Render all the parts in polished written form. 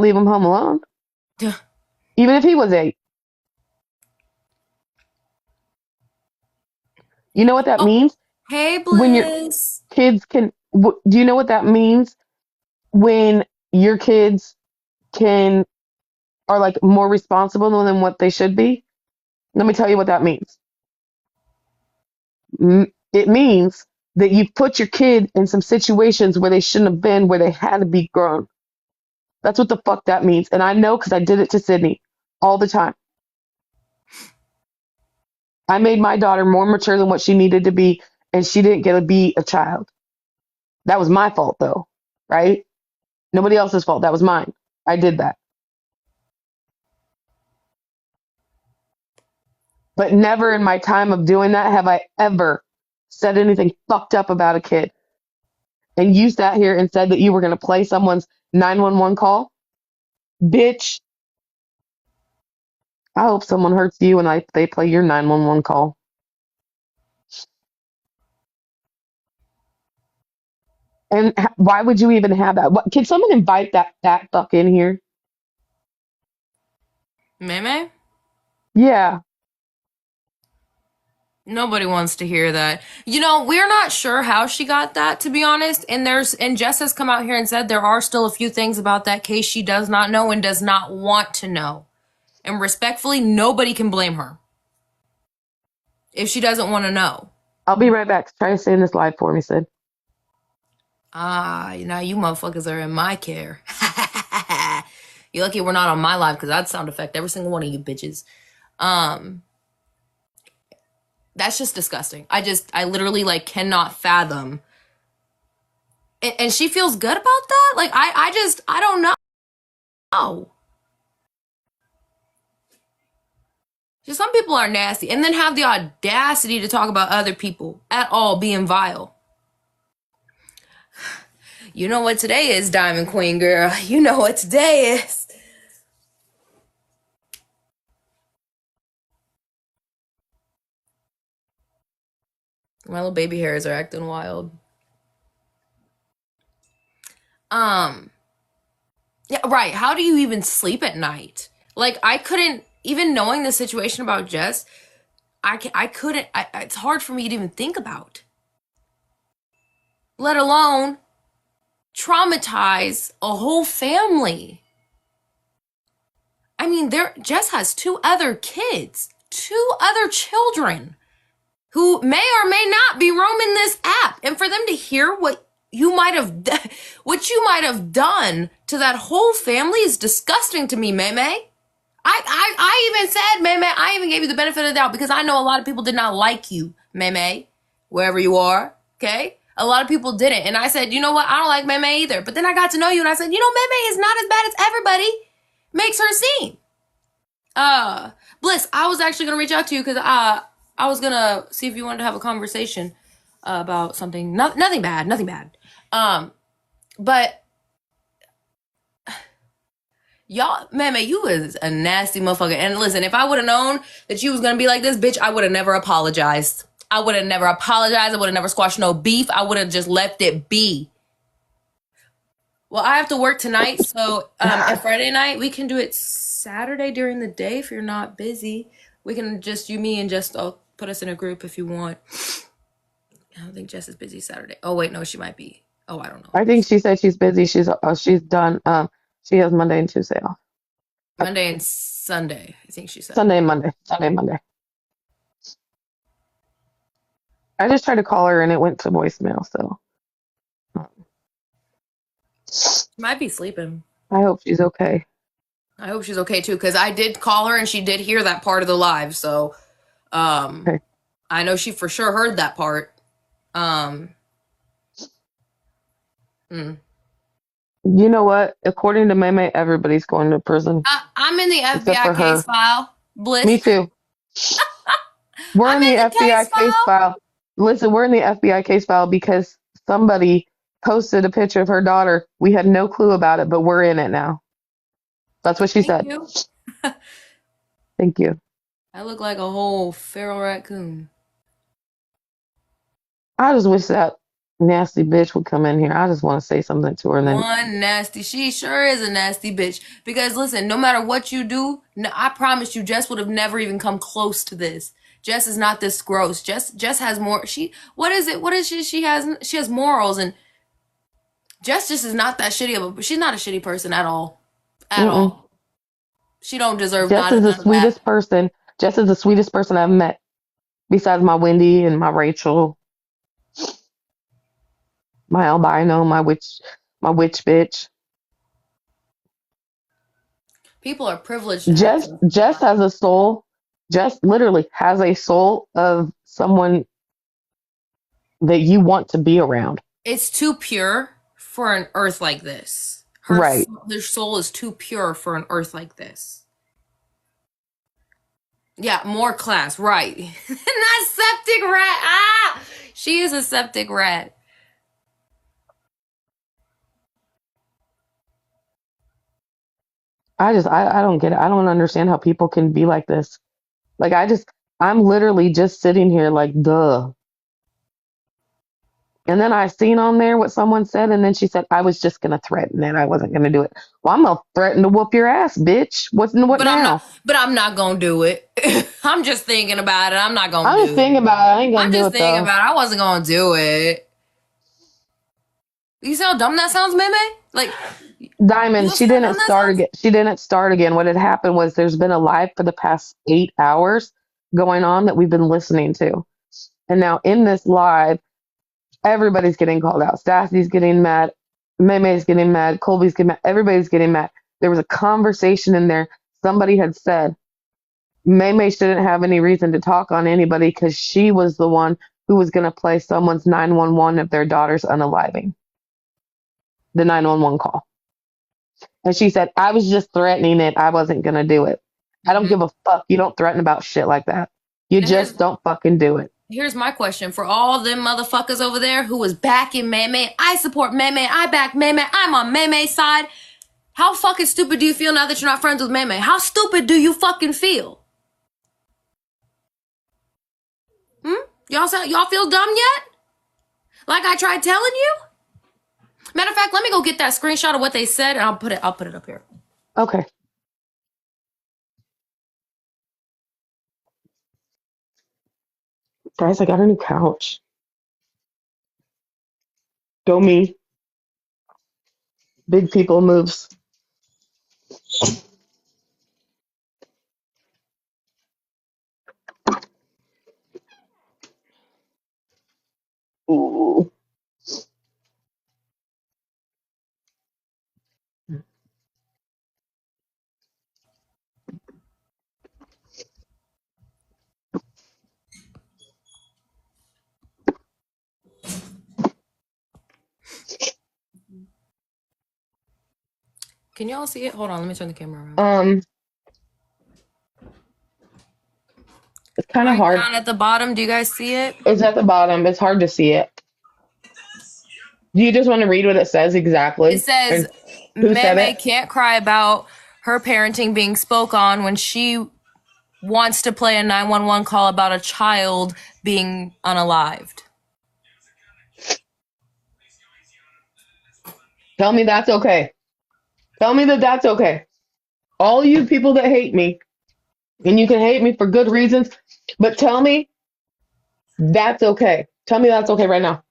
leave him home alone, Duh. even if he was 8. You know what that Oh, means? hey, When your Bliss. kids can, do you know what that means? When your kids can, are like more responsible than what they should be? Let me tell you what that means. It means that you've put your kid in some situations where they shouldn't have been, where they had to be grown. That's what the fuck that means. And I know because I did it to Sydney all the time. I made my daughter more mature than what she needed to be, and she didn't get to be a child. That was my fault, though, right? Nobody else's fault. That was mine. I did that. But never in my time of doing that have I ever said anything fucked up about a kid. And you sat here and said that you were going to play someone's 911 call. Bitch, I hope someone hurts you and they play your 911 call. And why would you even have that? What, can someone invite that fat fuck in here? Meme? Yeah, Nobody wants to hear that. You know, we're not sure how she got that, to be honest. And Jess has come out here and said there are still a few things about that case she does not know and does not want to know. And respectfully, nobody can blame her if she doesn't want to know. I'll be right back. Try to stay in this live for me, Sid. Ah, now you motherfuckers are in my care. You're lucky we're not on my live because I'd sound effect every single one of you bitches. Um, that's just disgusting. I literally like cannot fathom. And she feels good about that? Like, I don't know. Just some people are nasty and then have the audacity to talk about other people at all being vile. You know what today is, Diamond Queen girl. You know what today is. My little baby hairs are acting wild. Um, yeah, right. How do you even sleep at night? Like, I couldn't, even knowing the situation about Jess, I couldn't, it's hard for me to even think about. Let alone traumatize a whole family. I mean, Jess has two other kids, two other children who may or may not be roaming this app, and for them to hear what you might have done to that whole family is disgusting to me, Meme. I even said, Meme, I even gave you the benefit of the doubt because I know a lot of people did not like you, Meme, wherever you are, okay? A lot of people didn't. And I said, you know what? I don't like Meme either. But then I got to know you and I said, you know, Meme is not as bad as everybody makes her seem. Bliss, I was actually gonna reach out to you because I was gonna see if you wanted to have a conversation about something. Nothing bad, nothing bad. But y'all, man, you was a nasty motherfucker. And listen, if I would have known that you was gonna be like this, bitch, I would have never apologized. I would have never apologized. I would have never squashed no beef. I would have just left it be. Well, I have to work tonight, so and Friday night we can do it Saturday during the day if you're not busy. We can just you, me, and just put us in a group if you want. I don't think Jess is busy Saturday. Oh wait, no, she might be. Oh, I don't know. I think she said she's busy. She's done. She has Monday and Tuesday off. Monday and Sunday, I think she said. Sunday and Monday. Sunday and Monday. I just tried to call her and it went to voicemail. So um, She might be sleeping. I hope she's okay. I hope she's okay too, because I did call her and she did hear that part of the live. So, um, Okay. I know she for sure heard that part. Um, mm. You know what? According to Meme, everybody's going to prison I'm in the except FBI for case her. file. Me Bliss. too. We're I'm in the in the FBI case case file. file. Listen, we're in the FBI case file because somebody posted a picture of her daughter. We had no clue about it, but we're in it now. That's what she Thank said. you. Thank you. I look like a whole feral raccoon. I just wish that nasty bitch would come in here. I just want to say something to her. And then One nasty. She sure is a nasty bitch. Because listen, no matter what you do, I promise you, Jess would have never even come close to this. Jess is not this gross. Jess has more. What is it? What is she? She has morals, and Jess just is not that shitty of a. She's not a shitty person at all, at mm-mm. all. She don't deserve Jess none is the of that. sweetest person. Jess is the sweetest person I've met, besides my Wendy and my Rachel, my albino, my witch bitch. People are privileged to have Jess Jess. Jess has a soul. Jess literally has a soul of someone that you want to be around. It's too pure for an earth like this. Right. Their soul is too pure for an earth like this. Yeah, more class, right. Not septic rat. Ah! She is a septic rat. I don't get it. I don't understand how people can be like this. Like I'm literally just sitting here like duh. And then I seen on there what someone said, and then she said I was just gonna threaten it. I wasn't gonna do it. Well, I'm gonna threaten to whoop your ass, bitch. What now? But I'm not gonna do it. I'm just thinking about it. I'm not gonna I'm do just thinking it. about it. I ain't gonna I'm do just it thinking though. about it. I wasn't gonna do it. You see how dumb that sounds, Meme? Like Diamond, you see how dumb that sounds? She didn't start again. What had happened was there's been a live for the past 8 hours going on that we've been listening to. And now in this live, everybody's getting called out. Stassy's getting mad. Maymay's getting mad. Colby's getting mad. Everybody's getting mad. There was a conversation in there. Somebody had said Maymay shouldn't have any reason to talk on anybody because she was the one who was going to play someone's 911 if their daughter's unaliving. The 911 call. And she said, I was just threatening it. I wasn't going to do it. I don't give a fuck. You don't threaten about shit like that. You And just don't fucking do it. here's my question for all them motherfuckers over there who was backing Meme. I support Meme. I back Meme. I'm on Meme's side. How fucking stupid do you feel now that you're not friends with Meme? How stupid do you fucking feel? Y'all feel dumb yet? Like I tried telling you? Matter of fact, let me go get that screenshot of what they said and I'll put it up here. Okay. Guys, I got a new couch. Go me. Big people moves. Ooh. Can y'all see it? Hold on, let me turn the camera around. It's kind of Right hard. down at the bottom, do you guys see it? It's at the bottom. It's hard to see it. Do you just want to read what it says exactly? It says, who said Meme it? can't cry about her parenting being spoke on when she wants to play a 911 call about a child being unalived. Tell me that's okay. Tell me that that's okay. All you people that hate me, and you can hate me for good reasons, but tell me that's okay. Tell me that's okay right now.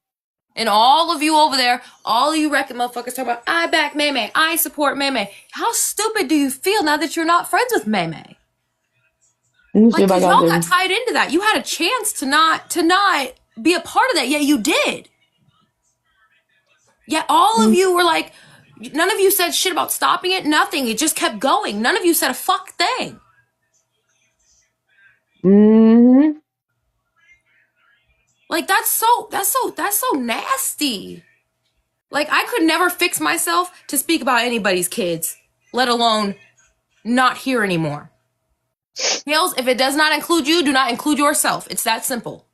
And all of you over there, all of you wrecking motherfuckers talk about, I back Meme, I support Meme. How stupid do you feel now that you're not friends with Meme? Like, cause y'all got tied into that. You had a chance to not be a part of that, yet you did. Yet all of you were like, none of you said shit about stopping it, nothing. It just kept going. None of you said a fuck thing. Mm-hmm. Like, that's so nasty. Like, I could never fix myself to speak about anybody's kids, let alone not here anymore. Hales, if it does not include you, do not include yourself. It's that simple.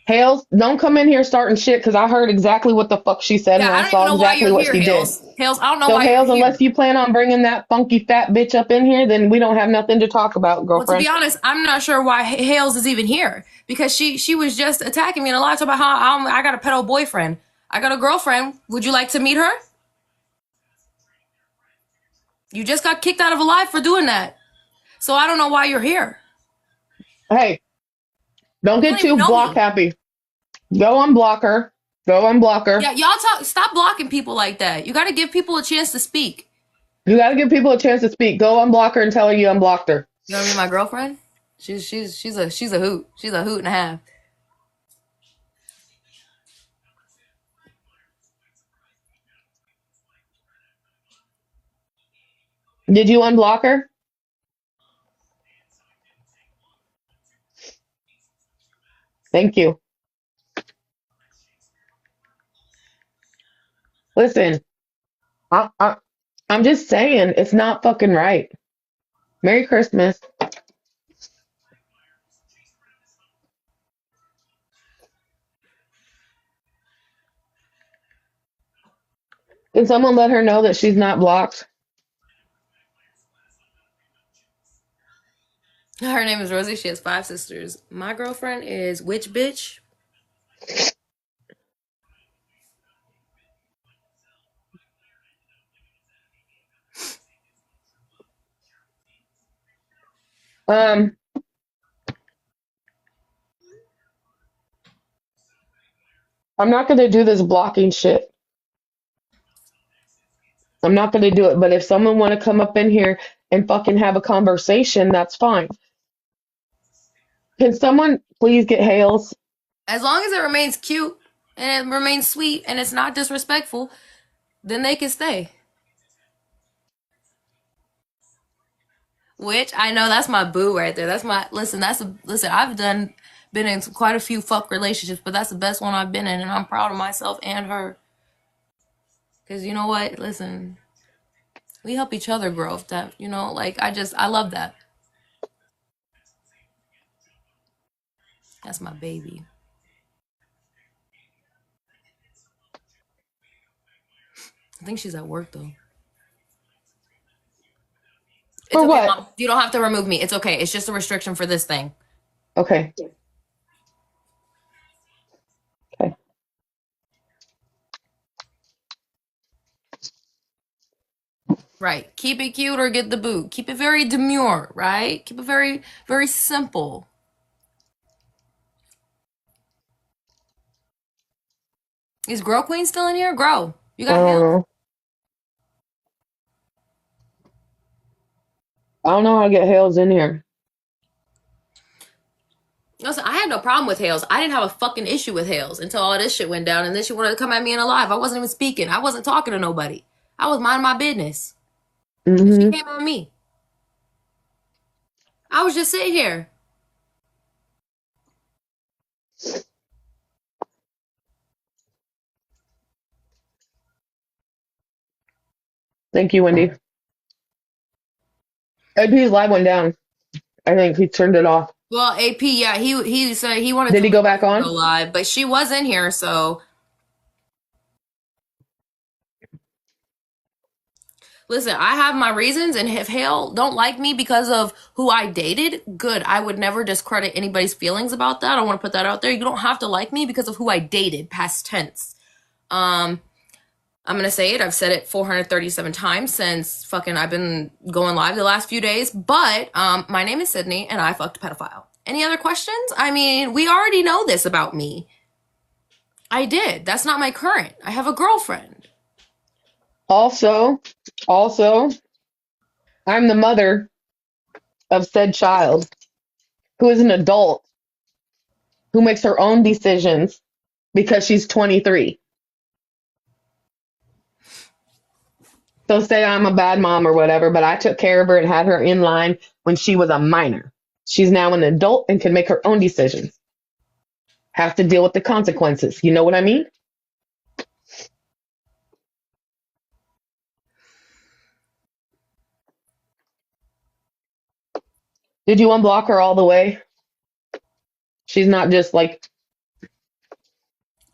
Hales, don't come in here starting shit because I heard exactly what the fuck she said and I saw exactly what she did. Hales, I don't know so why Hales, you're here. unless you plan on bringing that funky fat bitch up in here, then we don't have nothing to talk about, girlfriend. Well, to be honest, I'm not sure why Hales is even here because she was just attacking me in a lot about how I got a pedo boyfriend. I got a girlfriend. Would you like to meet her? You just got kicked out of a live for doing that. So I don't know why you're here. Hey, don't You get don't even too know block me. happy. Go unblock her. Go unblock her. Yeah, y'all stop blocking people like that. You got to give people a chance to speak. You got to give people a chance to speak. Go unblock her and tell her you unblocked her. You want to be my girlfriend? She's a hoot. She's a hoot and a half. Did you unblock her? Thank you. Listen, I'm just saying it's not fucking right. Merry Christmas. Can someone let her know that she's not blocked? Her name is Rosie. She has 5 sisters. My girlfriend is which bitch? Um, I'm not gonna do this blocking shit. I'm not gonna do it. But if someone want to come up in here and fucking have a conversation, that's fine. Can someone please get Hales? As long as it remains cute and it remains sweet and it's not disrespectful, then they can stay. Which I know that's my boo right there. That's my listen. Listen. I've been in quite a few fuck relationships, but that's the best one I've been in, and I'm proud of myself and her. Cause you know what? Listen, we help each other grow. That like I love that. That's my baby. I think she's at work though. It's For okay, what? mom. You don't have to remove me. It's okay. It's just a restriction for this thing. Okay. Okay. Right. Keep it cute or get the boot. Keep it very demure, right? Keep it very, very simple. Is Grow Queen still in here? Grow. You I got don't healed? know. I don't know how to get Hales in here. Listen, I had no problem with Hales. I didn't have a fucking issue with Hales until all this shit went down, and then she wanted to come at me in a live. I wasn't even speaking. I wasn't talking to nobody. I was minding my business. And she Hmm. came at me. I was just sitting here. Thank you, Wendy. AP's live went down. I think he turned it off. Well, AP, yeah, he said he wanted Did to he leave go back and go on? live, but she was in here, so listen, I have my reasons, and if Hale don't like me because of who I dated, good. I would never discredit anybody's feelings about that. I want to put that out there. You don't have to like me because of who I dated, past tense. I'm gonna say it. I've said it 437 times since fucking I've been going live the last few days. But my name is Sydney, and I fucked a pedophile. Any other questions? I mean, we already know this about me. I did. That's not my current. I have a girlfriend. Also, I'm the mother of said child who is an adult who makes her own decisions because she's 23. So say I'm a bad mom or whatever, but I took care of her and had her in line when she was a minor. She's now an adult and can make her own decisions. Have to deal with the consequences. You know what I mean? Did you unblock her all the way? She's not just like,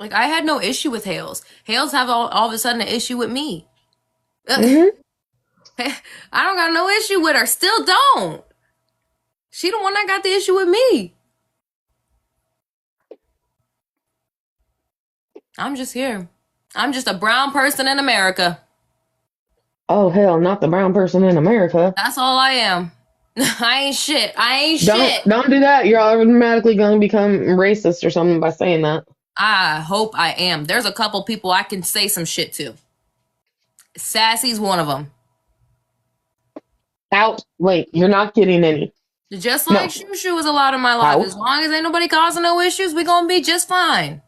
Like I had no issue with Hales. Hales have all of a sudden an issue with me. mm-hmm. I don't got no issue with her. Still don't. She the one that got the issue with me. I'm just here. I'm just a brown person in America. Oh hell, not the brown person in America. That's all I am. I ain't shit. I ain't Don't shit. don't do that. You're automatically going to become racist or something by saying that. I hope I am. There's a couple people I can say some shit to. Sassy's one of them. Out. Wait, you're not getting any. Just like No. Shoo Shoo is a lot of my life. As Out. long as ain't nobody causing no issues, we gonna be just fine.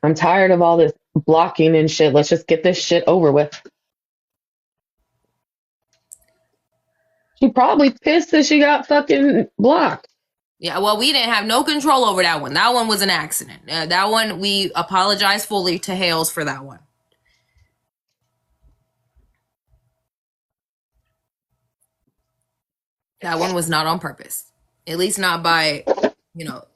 I'm tired of all this blocking and shit. Let's just get this shit over with. She probably pissed that she got fucking blocked. Yeah, well, we didn't have no control over that one. That one was an accident. That one, we apologize fully to Hales for that one. That one was not on purpose. At least not by,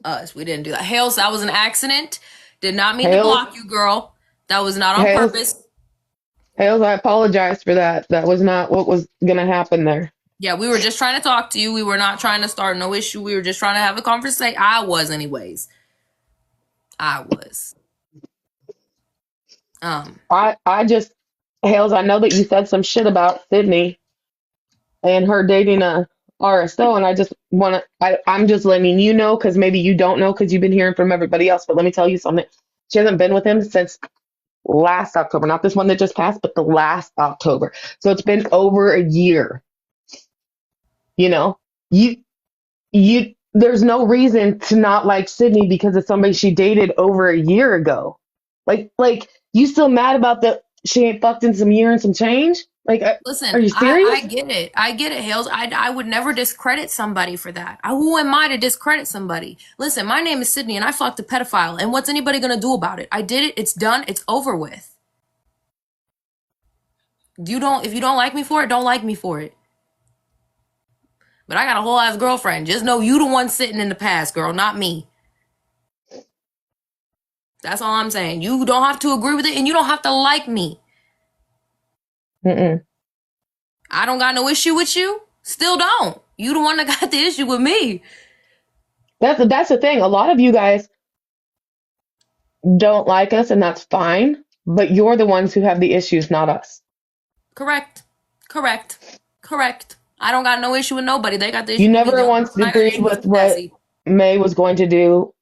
us. We didn't do that. Hales, that was an accident. Did not mean to Hales, block you, girl. That was not on Hales, purpose. Hales, I apologize for that. That was not what was going to happen there. Yeah, we were just trying to talk to you. We were not trying to start no issue. We were just trying to have a conversation. I was, anyways. I was. I just, Hales, I know that you said some shit about Sydney and her dating a RSO, and I just want to, I'm just letting you know because maybe you don't know because you've been hearing from everybody else, but let me tell you something. She hasn't been with him since last October, not this one that just passed, but the last October. So it's been over a year. You know, you there's no reason to not like Sydney because of somebody she dated over a year ago. Like you still mad about the she ain't fucked in some year and some change? Like, are Listen, you I serious? get it. I get it, Hales. I would never discredit somebody for that. Who am I to discredit somebody? Listen, my name is Sydney and I fucked a pedophile. And what's anybody going to do about it? I did it. It's done. It's over with. If you don't like me for it, don't like me for it. But I got a whole ass girlfriend. Just know you the one sitting in the past, girl, not me. That's all I'm saying. You don't have to agree with it and you don't have to like me. Mm-mm. I don't got no issue with you. Still don't. You the one that got the issue with me. That's the thing. A lot of you guys don't like us, and that's fine. But you're the ones who have the issues, not us. Correct. Correct. Correct. I don't got no issue with nobody. They got the You issue with me. never The only once one I got agreed issue with with is what Sassy. May was going to do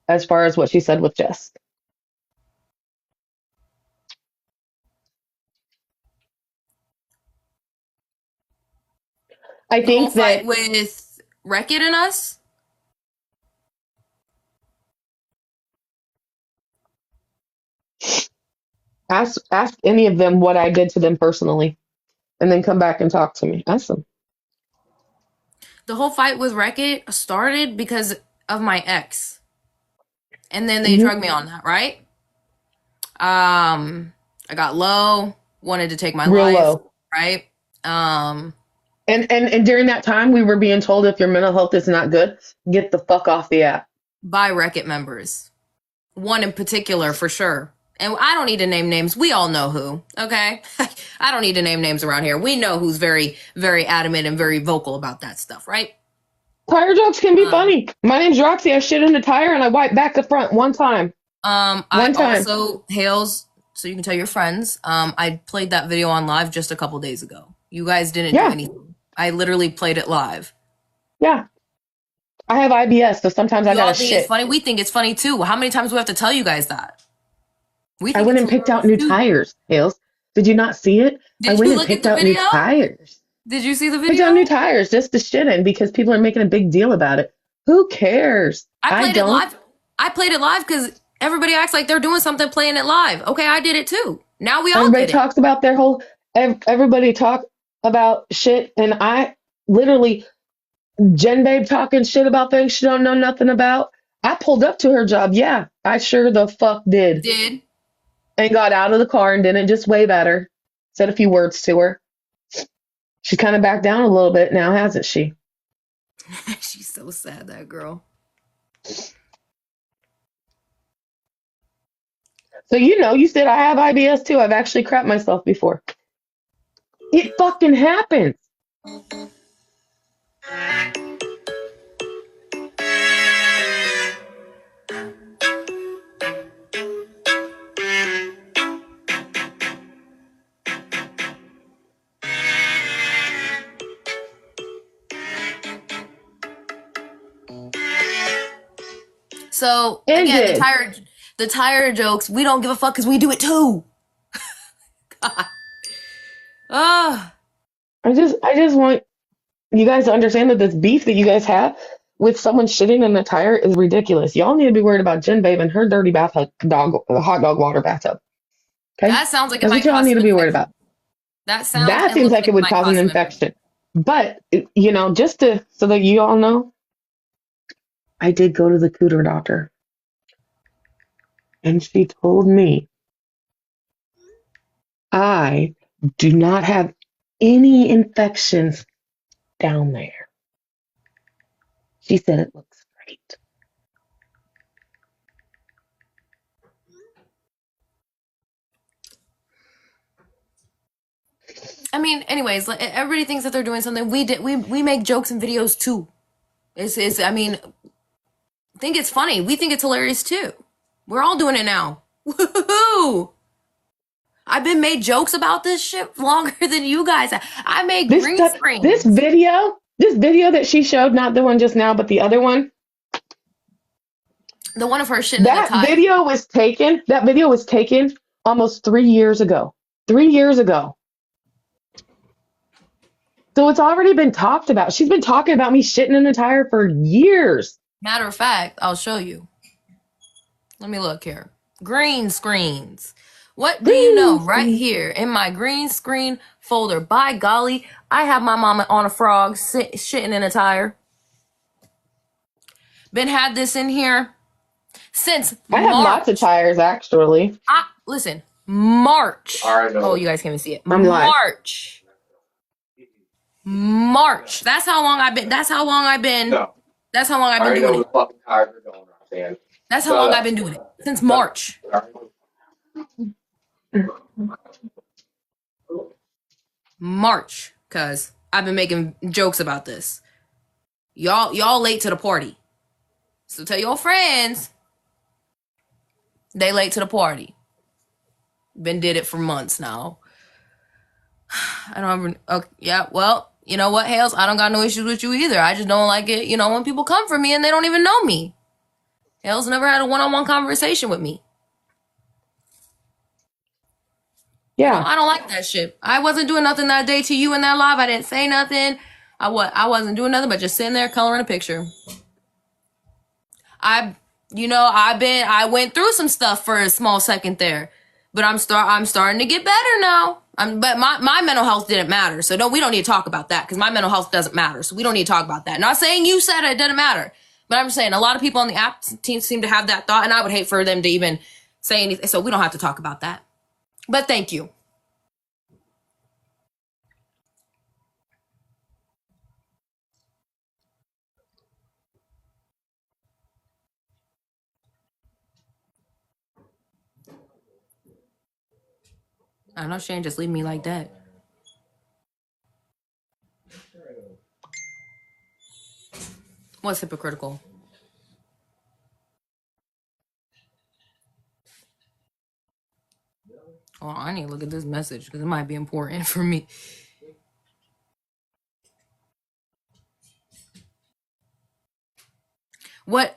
as far as what she said with Jess. I The whole think fight that with Wreck-It and us. ask any of them what I did to them personally, and then come back and talk to me. Ask them. The whole fight with Wreck-It started because of my ex. And then they Hmm. drugged me on that, right? I got low, wanted to take my Real life, low. right? Um, And during that time, we were being told if your mental health is not good, get the fuck off the app. by Wreck-It members. One in particular, for sure. And I don't need to name names. We all know who, okay? I don't need to name names around here. We know who's very, very adamant and very vocal about that stuff, right? Tire jokes can be Um, funny. My name's Roxy. I shit in the tire and I wipe back the front one time. I One time. also, Hales, so you can tell your friends, I played that video on live just a couple days ago. You guys didn't do Yeah, anything. I literally played it live. yeah. I have IBS, so sometimes I gotta Y'all think it's shit. funny? We think it's funny too. How many times do we have to tell you guys that? We I think went it's and picked out hilarious new too. tires, Hales. Did you not see it? I Did went you and look at picked the out new video? tires. Did you see the Picked out new video? tires just to shit in because people are making a big deal about it. Who cares? I I played it don't. live. I played it live because everybody acts like they're doing something playing it live. Okay, I did it too. Now we all Everybody did it. talks about their whole. Everybody talk about shit, and I literally Jen Babe talking shit about things she don't know nothing about. I pulled up to her job. Yeah, I sure the fuck did. Did. And got out of the car and didn't just wave at her. Said a few words to her. She kind of backed down a little bit now, hasn't she? She's so sad, that girl. So you said I have IBS too. I've actually crapped myself before. It fucking happens. So It again, did. the tire jokes, we don't give a fuck because we do it too. God. Oh. I just want you guys to understand that this beef that you guys have with someone shitting in the tire is ridiculous. Y'all need to be worried about Jen Babe and her dirty hot dog water bathtub. Okay? That sounds like it That's what might y'all cause need some to be worried infection. about. That sounds That and seems looks like like it it would might cause an cause some infection. infection. But, just so that you all know, I did go to the cooter doctor and she told me I do not have any infections down there. She said it looks great. I mean, anyways, everybody thinks that they're doing something. We make jokes and videos too. I mean, think it's funny. We think it's hilarious too. We're all doing it now. Woohoo! I've been made jokes about this shit longer than you guys. I made This green stuff, screens. this video that she showed, not the one just now, but the other one, The one of her shitting in the tire. that video was taken almost 3 years ago. 3 years ago. So it's already been talked about. She's been talking about me shitting in the tire for years. Matter of fact, I'll show you. Let me look here. Green screens. What do you know? Right here in my green screen folder. By golly, I have my mama on a frog shitting in a tire. Been had this in here since I have lots of March. tires, actually. Listen, March. Oh, you guys can't even see it. I'm live. March. That's how long I've been. No. That's how long I've been doing it. That's how long I've been doing it. Since March. March. Cause I've been making jokes about this. Y'all late to the party. So tell your friends they late to the party. Been did it for months now. I don't even, okay, yeah, well, you know what, Hales? I don't got no issues with you either. I just don't like it, when people come for me and they don't even know me. Hales never had a one-on-one conversation with me. Yeah. I don't like that shit. I wasn't doing nothing that day to you in that live. I didn't say nothing. I wasn't doing nothing but just sitting there coloring a picture. I went through some stuff for a small second there, but I'm starting to get better now. But my mental health didn't matter, so we don't need to talk about that because my mental health doesn't matter, so we don't need to talk about that. Not saying you said it didn't matter, but I'm just saying a lot of people on the app seem to have that thought, and I would hate for them to even say anything, so we don't have to talk about that. But thank you. I know Shane just leave me like that. What's hypocritical? Oh, I need to look at this message because it might be important for me.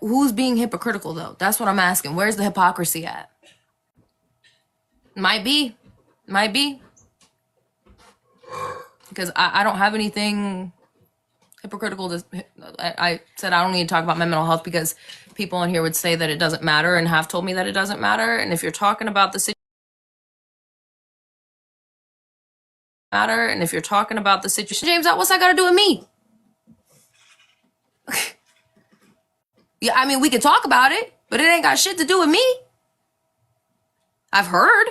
Who's being hypocritical though? That's what I'm asking. Where's the hypocrisy at? Might be. Because I don't have anything hypocritical. I said I don't need to talk about my mental health because people in here would say that it doesn't matter and have told me that it doesn't matter. And if you're talking about the situation, James, what's that got to do with me? Yeah, I mean, we can talk about it, but it ain't got shit to do with me. I've heard.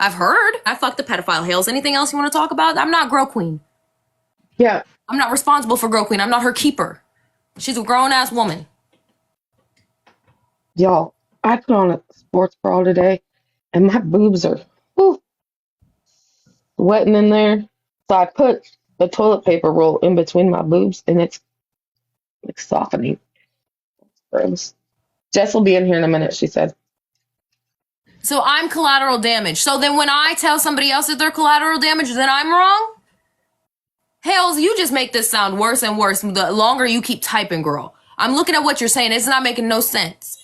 I fucked the pedophile, Hales. Anything else you want to talk about? I'm not Girl Queen. Yeah. I'm not responsible for Girl Queen. I'm not her keeper. She's a grown-ass woman. Y'all, I put on a sports bra today, and my boobs are sweating in there. So I put the toilet paper roll in between my boobs, and it's like softening. Gross. Jess will be in here in a minute, she said. So I'm collateral damage. So then when I tell somebody else that they're collateral damage, then I'm wrong? Hales, you just make this sound worse and worse the longer you keep typing, girl. I'm looking at what you're saying. It's not making no sense.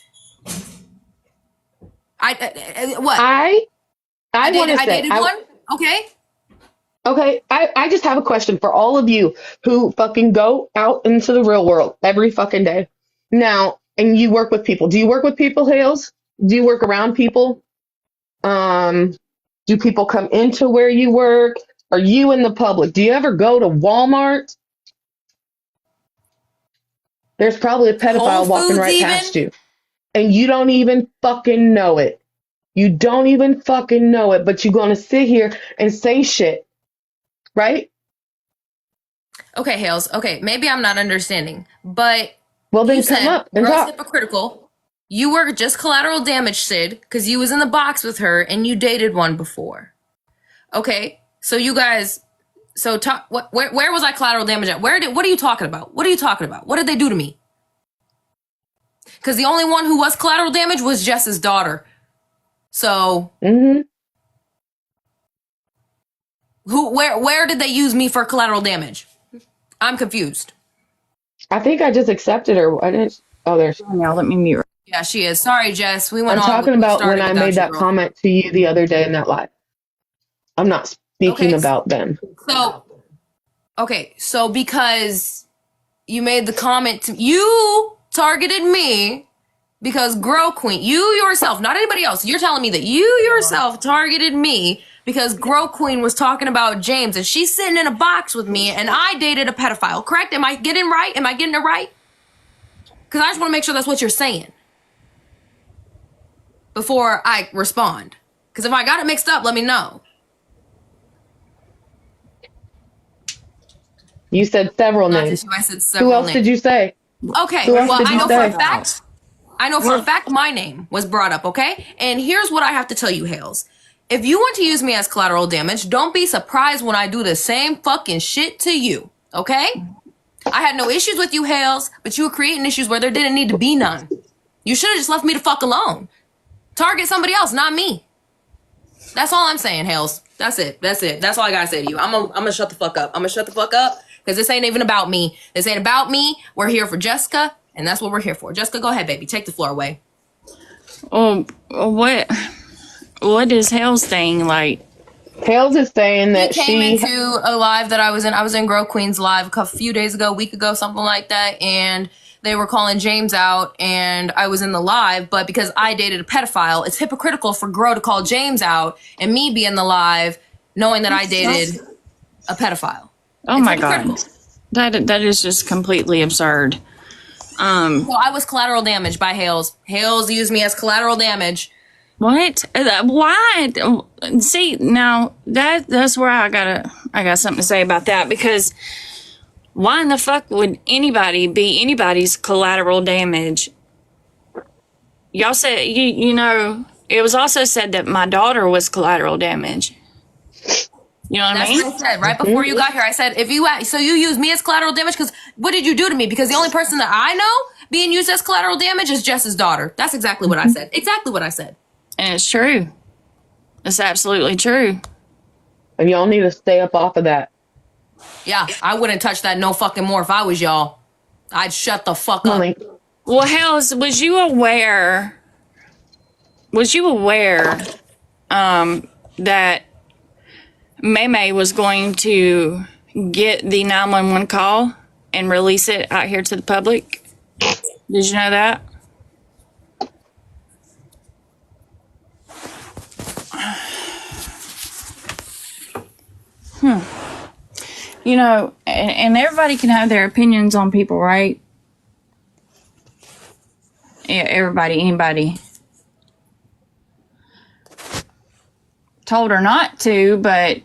What? I want to say, dated one? Okay. okay, I just have a question for all of you who fucking go out into the real world every fucking day. Now, and you work with people. Do you work with people, Hales? Do you work around people? Do people come into where you work? Are you in the public? Do you ever go to Walmart? There's probably a Whole pedophile walking Foods right even? past you. And you don't even fucking know it. You don't even fucking know it, but you're going to sit here and say shit, right? Okay, Hales. Okay, maybe I'm not understanding, but Well, then you come said up and girl's talk. hypocritical. You were just collateral damage, Sid, because you was in the box with her and you dated one before. Okay, so you guys, so talk. Where was I collateral damage at? What are you talking about? What are you talking about? What did they do to me? Because the only one who was collateral damage was Jess's daughter. So where did they use me for collateral damage? I'm confused. I think I just accepted her. I didn't. Oh, there's. Now let me mute. Yeah, she is. Sorry, Jess. We went I'm on. talking We about when started I without made you, that girl. comment to you the other day in that live. I'm not speaking Okay. about them. So because you made the comment to you targeted me because Grow Queen, you yourself, not anybody else, you're telling me that you yourself targeted me because Grow Queen was talking about James and she's sitting in a box with me and I dated a pedophile, correct? Am I getting right? Am I getting it right? Because I just want to make sure that's what you're saying before I respond. Because if I got it mixed up, let me know. You said several Not names. issue, I said several Who else names. did you say? Okay, Who else well, did I you know say? for a fact. I know for a fact my name was brought up, okay? And here's what I have to tell you, Hales. If you want to use me as collateral damage, don't be surprised when I do the same fucking shit to you, okay? I had no issues with you, Hales, but you were creating issues where there didn't need to be none. You should have just left me the fuck alone. Target somebody else, not me. That's all I'm saying, Hales. That's it. That's it. That's all I gotta say to you. I'm gonna shut the fuck up. I'm gonna shut the fuck up because this ain't even about me. This ain't about me. We're here for Jessica, and that's what we're here for. Jessica, go ahead, baby. Take the floor away. What is Hell's thing like? Hales is saying that He came into a live that I was in. I was in Grow Queen's live a few days ago, a week ago, something like that, and they were calling James out, and I was in the live, but because I dated a pedophile, it's hypocritical for Grow to call James out and me be in the live knowing that I dated a pedophile. Oh It's my hypocritical. God, that is just completely absurd. So I was collateral damage by Hales. Hales used me as collateral damage. What? Why? See, now that's where I got something to say about that, because why in the fuck would anybody be anybody's collateral damage? Y'all said you know it was also said that my daughter was collateral damage. You know what I mean? That's what I said right before you got here. I said, if you so you use me as collateral damage because what did you do to me? Because the only person that I know being used as collateral damage is Jess's daughter. That's exactly what I said. Exactly what I said. And it's true. It's absolutely true. and y'all need to stay up off of that. Yeah, I wouldn't touch that no fucking more if I was y'all. I'd shut the fuck up. Molly, Well, Hells, was you aware that Maymay was going to get the 911 call and release it out here to the public? Did you know that? You know, and everybody can have their opinions on people, right? Yeah, everybody, anybody. Told her not to, but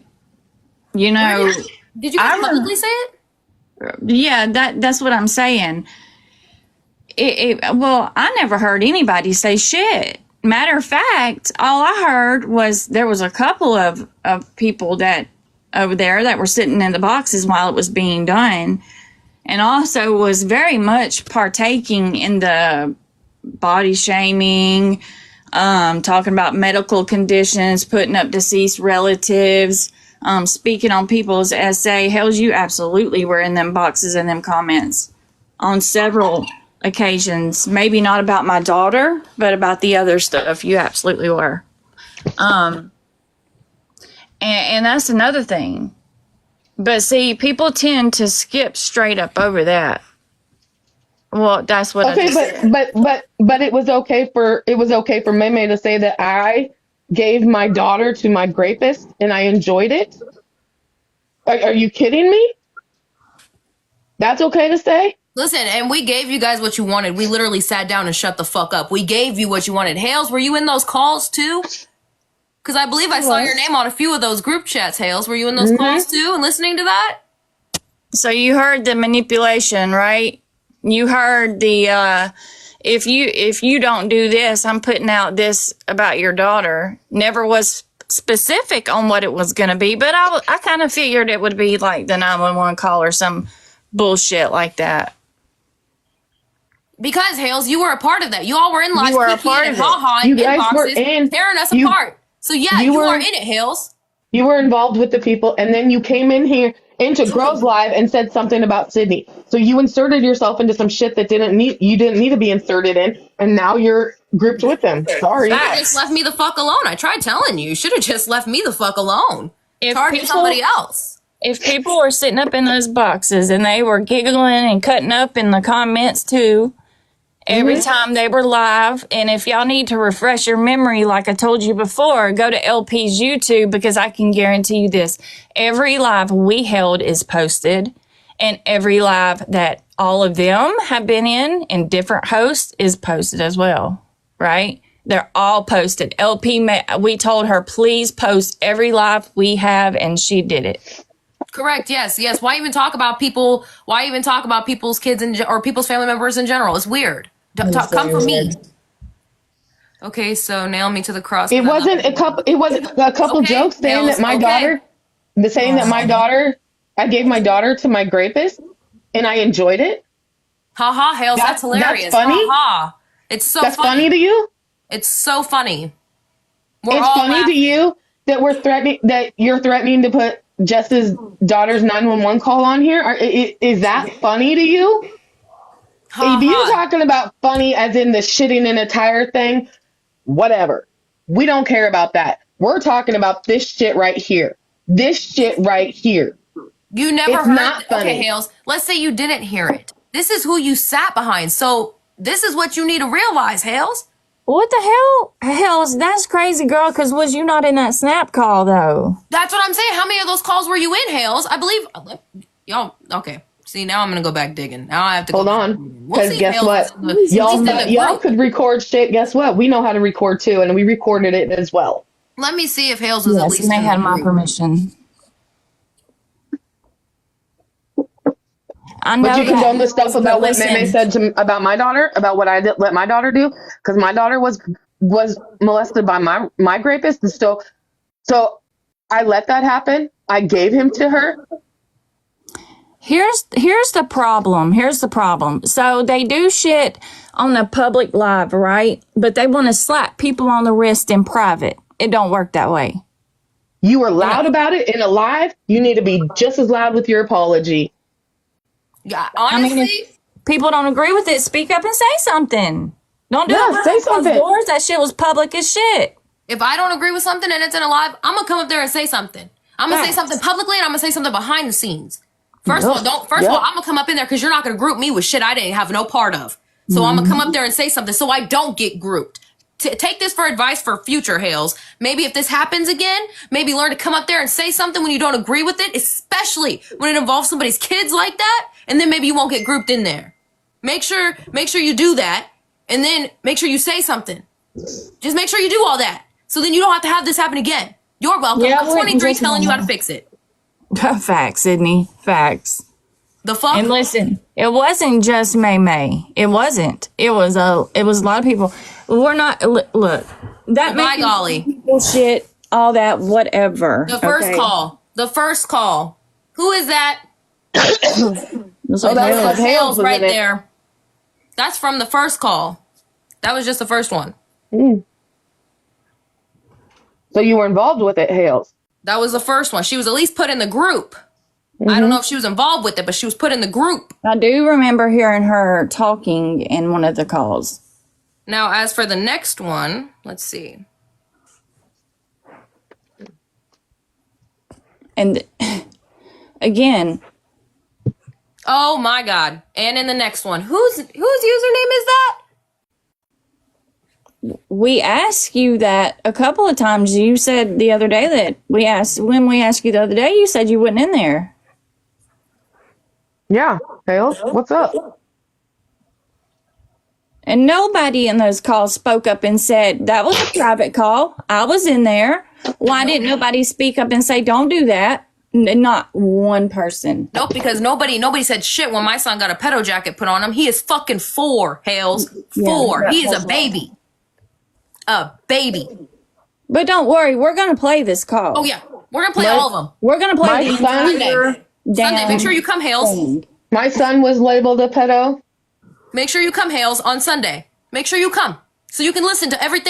you know, Did you guys publicly say it? yeah, that's what I'm saying. Well, I never heard anybody say shit. Matter of fact, all I heard was there was a couple of people that over there that were sitting in the boxes while it was being done, and also was very much partaking in the body shaming, talking about medical conditions, putting up deceased relatives, speaking on people's essay. Hells, you absolutely were in them boxes and them comments on several occasions. Maybe not about my daughter, but about the other stuff. You absolutely were. And that's another thing. But see, people tend to skip straight up over that. Well, that's what. Okay, but it was okay for Meme to say that I gave my daughter to my rapist and I enjoyed it. Are you kidding me? That's okay to say? Listen, and we gave you guys what you wanted. We literally sat down and shut the fuck up. We gave you what you wanted. Hales, were you in those calls too? Because I believe I saw your name on a few of those group chats, Hales. Were you in those calls too and listening to that? So you heard the manipulation, right? You heard the if you don't do this, I'm putting out this about your daughter. Never was specific on what it was going to be, but I kind of figured it would be like the 911 call or some bullshit like that. Because Hales, you were a part of that. You all were in live. You were a part of it. Ha-ha You and guys were inboxes, in- tearing us you- apart. So yeah, you are in it, Hales. You were involved with the people, and then you came in here into Grove's Live and said something about Sydney. So you inserted yourself into some shit that you didn't need to be inserted in, and now you're grouped with them. Sorry. You just left me the fuck alone. I tried telling you. You should have just left me the fuck alone. Target somebody else. If people were sitting up in those boxes and they were giggling and cutting up in the comments too, every time they were live, and if y'all need to refresh your memory, like I told you before, go to LP's YouTube, because I can guarantee you this. Every live we held is posted, and every live that all of them have been in and different hosts is posted as well, right? They're all posted. We told her, please post every live we have, and she did it. Correct. Yes. Why even talk about people? Why even talk about people's kids or people's family members in general? It's weird. Come for me. Okay, so nail me to the cross. It wasn't a couple. It was a couple jokes saying that my daughter, I gave my daughter to my rapist, and I enjoyed it. Ha ha, Hales, that's hilarious. That's funny. Ha ha. It's so That's funny to you. It's so funny. It's funny to you that you're threatening to put Jess's daughter's 911 call on here. Is that funny to you? If you're talking about funny as in the shitting in a tire thing, whatever. We don't care about that. We're talking about this shit right here. This shit right here. You never It's heard. not funny. Okay, Hales, let's say you didn't hear it. This is who you sat behind. So this is what you need to realize, Hales. What the hell? That's crazy, girl, because was you not in that snap call, though? That's what I'm saying. How many of those calls were you in, Hales? I believe. Y'all, okay. See, now I'm going to go back digging. Now I have to Hold on. Because guess what? Y'all could record shit. Guess what? We know how to record too, and we recorded it as well. Let me see if Hales was at least. Yes, they had my permission. I know. But you condone the stuff about what Meme said about my daughter, about what I let my daughter do, because my daughter was molested by my rapist, and so I let that happen. I gave him to her. Here's the problem. So they do shit on the public live, right? But they want to slap people on the wrist in private. It don't work that way. You were loud about it in a live. You need to be just as loud with your apology. Yeah, honestly, if people don't agree with it, speak up and say something. Don't do it say something. Doors. That shit was public as shit. if I don't agree with something and it's in a live, I'm gonna come up there and say something. I'm gonna say something publicly, and I'm gonna say something behind the scenes. First of all, I'm gonna come up in there because you're not gonna group me with shit I didn't have no part of. So I'm gonna come up there and say something so I don't get grouped. Take this for advice for future Hales. Maybe if this happens again, maybe learn to come up there and say something when you don't agree with it, especially when it involves somebody's kids like that, and then maybe you won't get grouped in there. Make sure you do that, and then make sure you say something. Just make sure you do all that, so then you don't have to have this happen again. You're welcome. Yeah, I'm 23 telling you how to fix it. Facts, Sydney. Facts. The fuck? And listen, it wasn't just May. It wasn't. It was a lot of people. We're not. Look, that by golly, shit, all that, whatever. The first call. Who is that? That's Hales right there. That's from the first call. That was just the first one. So you were involved with it, Hales. That was the first one. She was at least put in the group. I don't know if she was involved with it, but she was put in the group. I do remember hearing her talking in one of the calls. Now, as for the next one, let's see. And again, Oh my God. And in the next one, whose username is that? we asked you that a couple of times. You said the other day that when we asked you the other day, you said you wasn't in there. Yeah. Hales, what's up? And nobody in those calls spoke up and said, that was a private call. I was in there. Why didn't nobody speak up and say, don't do that? Not one person. Nope, because nobody said shit when my son got a pedo jacket put on him. He is fucking 4, Hales. 4. He is a baby. A baby. But don't worry, we're going to play this call. Oh, yeah. We're going to play all of them. We're going to play My the son- entire Sunday, make sure you come, Hales. thing. My son was labeled a pedo. Make sure you come, Hales, on Sunday. Make sure you come so you can listen to everything.